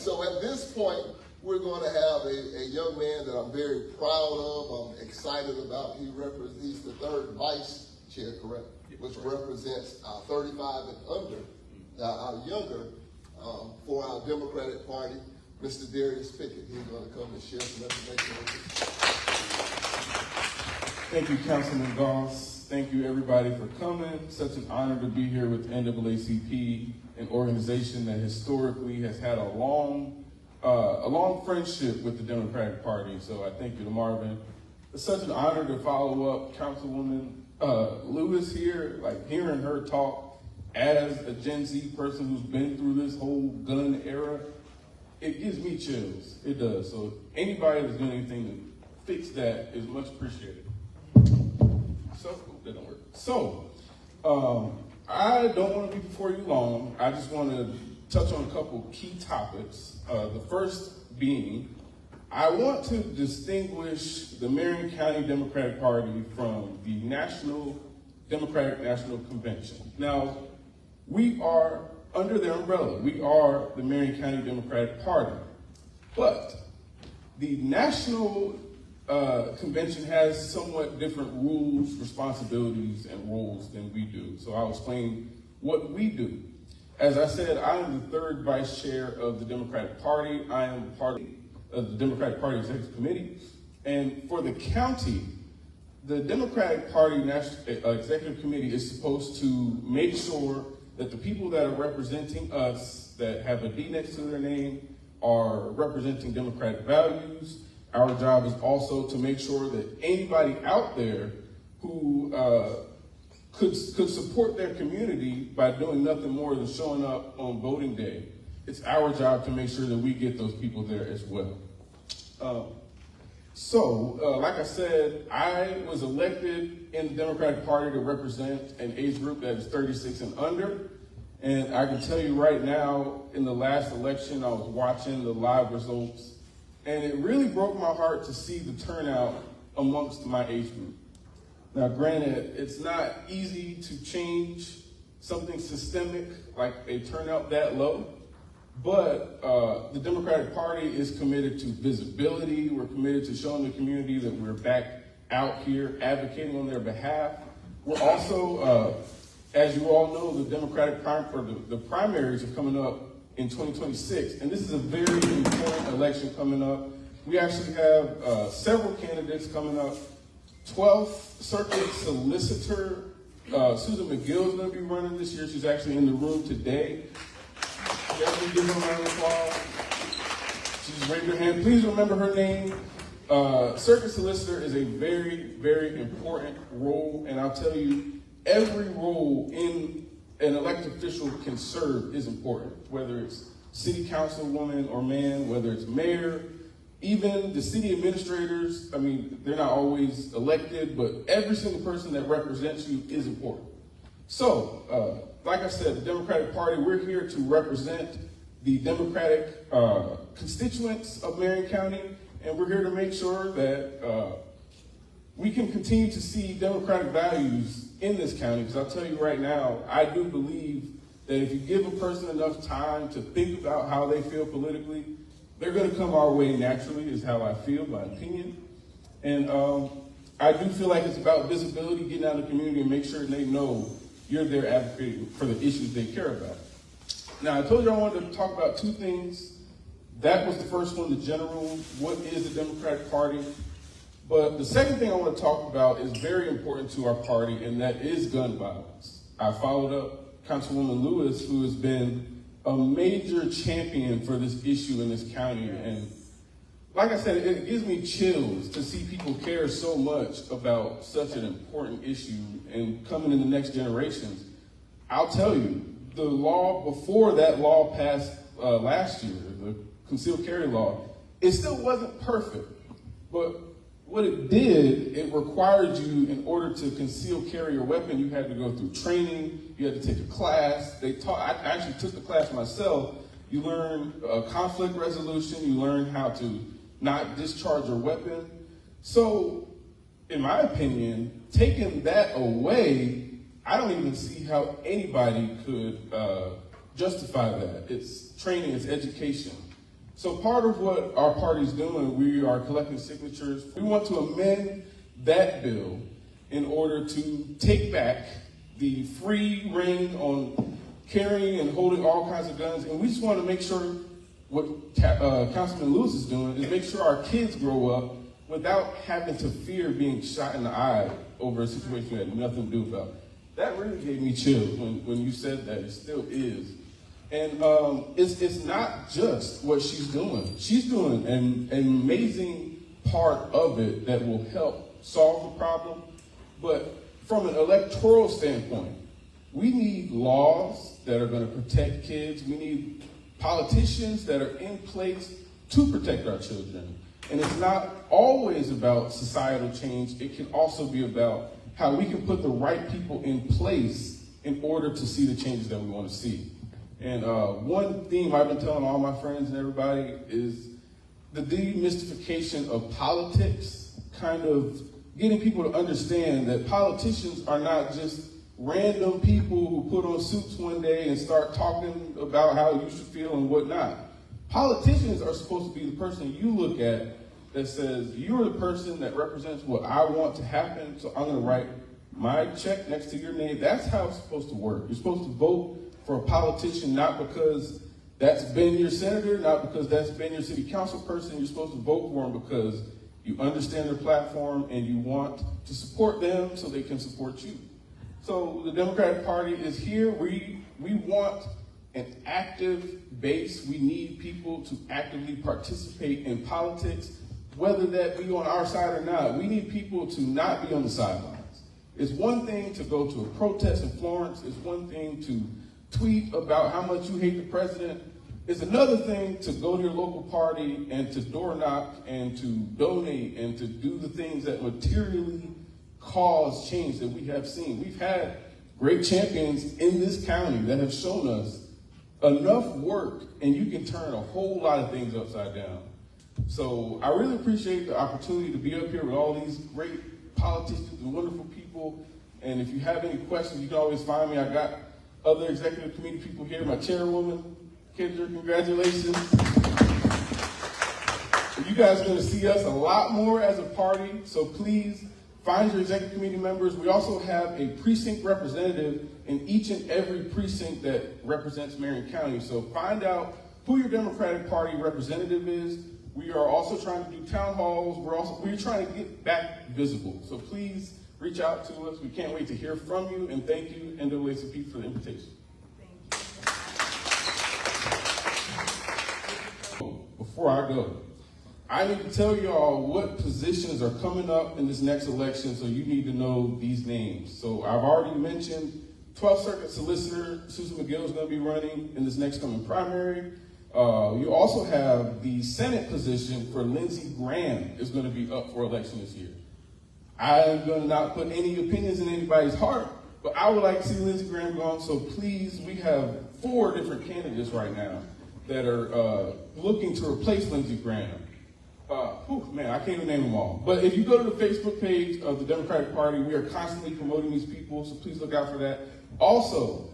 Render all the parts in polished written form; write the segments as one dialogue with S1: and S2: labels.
S1: so at this point, we're going to have a young man that I'm very proud of, I'm excited about. He's the third vice chair, correct? Which represents 35 and under, our younger, for our Democratic Party, Mr. Darius Pickett. He's going to come and share some information with you.
S2: Thank you, Councilman Goss. Thank you, everybody, for coming. Such an honor to be here with NAACP, an organization that historically has had a long friendship with the Democratic Party. So I thank you to Marvin. It's such an honor to follow up Councilwoman Lewis here, like hearing her talk as a Gen Z person who's been through this whole gun era. It gives me chills. It does. So anybody that's doing anything to fix that is much appreciated. So that don't work. So I don't want to be before you long. I just want to touch on a couple key topics. The first being, I want to distinguish the Marion County Democratic Party from the Democratic National Convention. Now, we are under their umbrella. We are the Marion County Democratic Party. But the National Convention has somewhat different rules, responsibilities, and roles than we do. So I'll explain what we do. As I said, I am the third vice chair of the Democratic Party. I am part of the Democratic Party Executive Committee. And for the county, the Democratic Party National Executive Committee is supposed to make sure that the people that are representing us, that have a D next to their name, are representing democratic values. Our job is also to make sure that anybody out there who could support their community by doing nothing more than showing up on voting day, it's our job to make sure that we get those people there as well. Like I said, I was elected in the Democratic Party to represent an age group that is 36 and under. And I can tell you right now, in the last election, I was watching the live results, and it really broke my heart to see the turnout amongst my age group. Now, granted, it's not easy to change something systemic like a turnout that low, but the Democratic Party is committed to visibility. We're committed to showing the community that we're back out here advocating on their behalf. We're also, as you all know, the Democratic the primaries are coming up in 2026, and this is a very important election coming up. We actually have several candidates coming up. 12th Circuit Solicitor Susan McGill is going to be running this year. She's actually in the room today. Definitely give her a round of applause. She's raised her hand. Please remember her name. Circuit Solicitor is a very, very important role, and I'll tell you, every role in an elected official can serve is important, whether it's city councilwoman or man, whether it's mayor, even the city administrators. I mean, they're not always elected, but every single person that represents you is important. So, like I said, the Democratic Party, we're here to represent the Democratic constituents of Marion County, and we're here to make sure that we can continue to see democratic values in this county, because I'll tell you right now, I do believe that if you give a person enough time to think about how they feel politically, they're going to come our way naturally, is how I feel, my opinion. And I do feel like it's about visibility, getting out in the community and make sure they know you're there advocating for the issues they care about. Now, I told you I wanted to talk about two things. That was the first one, the general, what is the Democratic Party? But the second thing I want to talk about is very important to our party, and that is gun violence. I followed up Councilwoman Lewis, who has been a major champion for this issue in this county. And like I said, it gives me chills to see people care so much about such an important issue and coming in the next generations. I'll tell you, the law before that law passed last year, the concealed carry law, it still wasn't perfect, but what it did, it required you, in order to conceal carry your weapon, you had to go through training, you had to take a class. I actually took the class myself. You learn conflict resolution, you learn how to not discharge your weapon. So, in my opinion, taking that away, I don't even see how anybody could justify that. It's training, it's education. So part of what our party's doing, we are collecting signatures. We want to amend that bill in order to take back the free reign on carrying and holding all kinds of guns. And we just want to make sure what Councilman Lewis is doing is make sure our kids grow up without having to fear being shot in the eye over a situation that had nothing to do about. That really gave me chills when you said that. It still is. And it's not just what she's doing. She's doing an amazing part of it that will help solve the problem. But from an electoral standpoint, we need laws that are going to protect kids. We need politicians that are in place to protect our children. And it's not always about societal change. It can also be about how we can put the right people in place in order to see the changes that we want to see. And one theme I've been telling all my friends and everybody is the demystification of politics, kind of getting people to understand that politicians are not just random people who put on suits one day and start talking about how you should feel and whatnot. Politicians are supposed to be the person you look at that says, you're the person that represents what I want to happen, so I'm going to write my check next to your name. That's how it's supposed to work. You're supposed to vote for a politician not because that's been your senator, not because that's been your city council person. You're supposed to vote for them because you understand their platform and you want to support them so they can support you. So the Democratic Party is here. We want an active base. We need people to actively participate in politics, whether that be on our side or not. We need people to not be on the sidelines. It's one thing to go to a protest in Florence. It's one thing to tweet about how much you hate the president. It's another thing to go to your local party and to door knock and to donate and to do the things that materially cause change that we have seen. We've had great champions in this county that have shown us enough work and you can turn a whole lot of things upside down. So I really appreciate the opportunity to be up here with all these great politicians and wonderful people. And if you have any questions, you can always find me. I got other executive committee people here. My chairwoman, Kendra, congratulations. You guys are going to see us a lot more as a party, so please find your executive committee members. We also have a precinct representative in each and every precinct that represents Marion County. So find out who your Democratic Party representative is. We are also trying to do town halls. We're trying to get back visible. So please reach out to us. We can't wait to hear from you. And thank you, NAACP, for the invitation. Before I go, I need to tell you all what positions are coming up in this next election, so you need to know these names. So I've already mentioned 12th Circuit Solicitor Susan McGill is going to be running in this next coming primary. You also have the Senate position for Lindsey Graham is going to be up for election this year. I'm going to not put any opinions in anybody's heart, but I would like to see Lindsey Graham gone. So please, we have 4 different candidates right now that are looking to replace Lindsey Graham. Man, I can't even name them all. But if you go to the Facebook page of the Democratic Party, we are constantly promoting these people, so please look out for that. Also,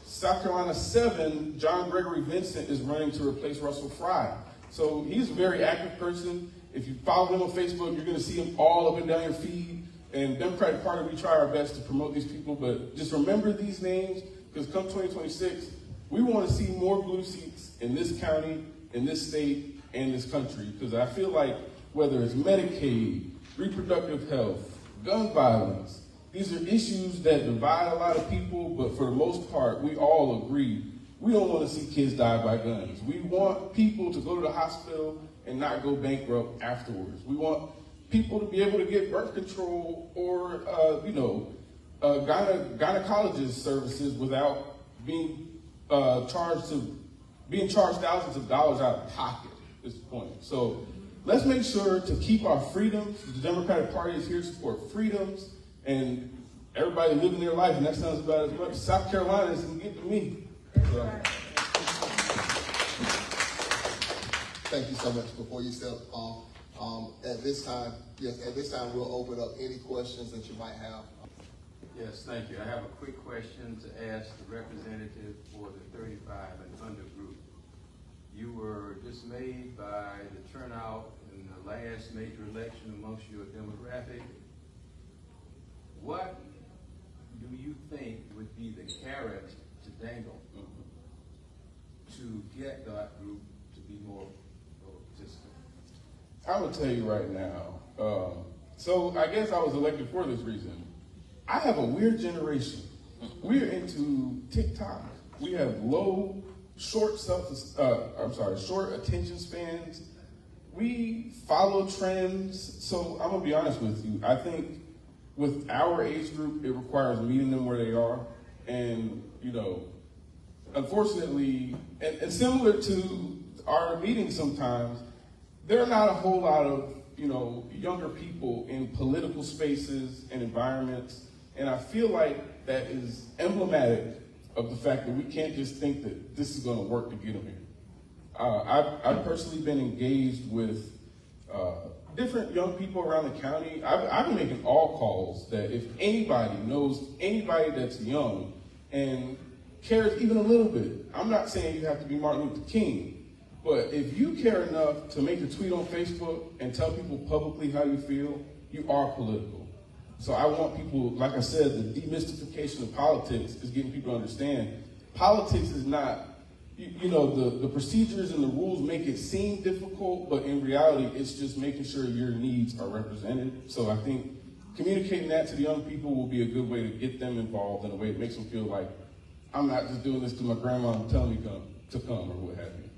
S2: South Carolina 7, John Gregory Vincent is running to replace Russell Fry. So he's a very active person. If you follow him on Facebook, you're going to see him all up and down your feed. And Democratic Party, we try our best to promote these people, but just remember these names, because come 2026, we want to see more blue seats in this county, in this state, and this country, because I feel like whether it's Medicaid, reproductive health, gun violence, these are issues that divide a lot of people, but for the most part, we all agree we don't want to see kids die by guns. We want people to go to the hospital and not go bankrupt afterwards. We want people to be able to get birth control or, gynecologist services without being charged thousands of dollars out of pocket at this point. So let's make sure to keep our freedoms. The Democratic Party is here to support freedoms and everybody living their life, and that sounds about as much as South Carolina as can get to me. So.
S1: Thank you so much. Before you step off, at this time we'll open up any questions that you might have.
S3: Yes, thank you. I have a quick question to ask the representative for the 35 and under group. last major election amongst your demographic. What do you think would be the carrot to dangle to get that group to be more of a participant?
S2: I will tell you right now. So I guess I was elected for this reason. I have a weird generation. We're into TikTok. We have low, short attention spans. We follow trends. So I'm gonna be honest with you. I think with our age group, it requires meeting them where they are. And, you know, unfortunately, and similar to our meetings sometimes, there are not a whole lot of, you know, younger people in political spaces and environments. And I feel like that is emblematic of the fact that we can't just think that this is going to work to get them here. I've personally been engaged with different young people around the county. I've been making all calls that if anybody knows anybody that's young and cares even a little bit, I'm not saying you have to be Martin Luther King, but if you care enough to make a tweet on Facebook and tell people publicly how you feel, you are political. So I want people, like I said, the demystification of politics is getting people to understand politics is not, you know, the procedures and the rules make it seem difficult, but in reality, it's just making sure your needs are represented. So I think communicating that to the young people will be a good way to get them involved in a way that makes them feel like I'm not just doing this to my grandma and telling me to come or what have you.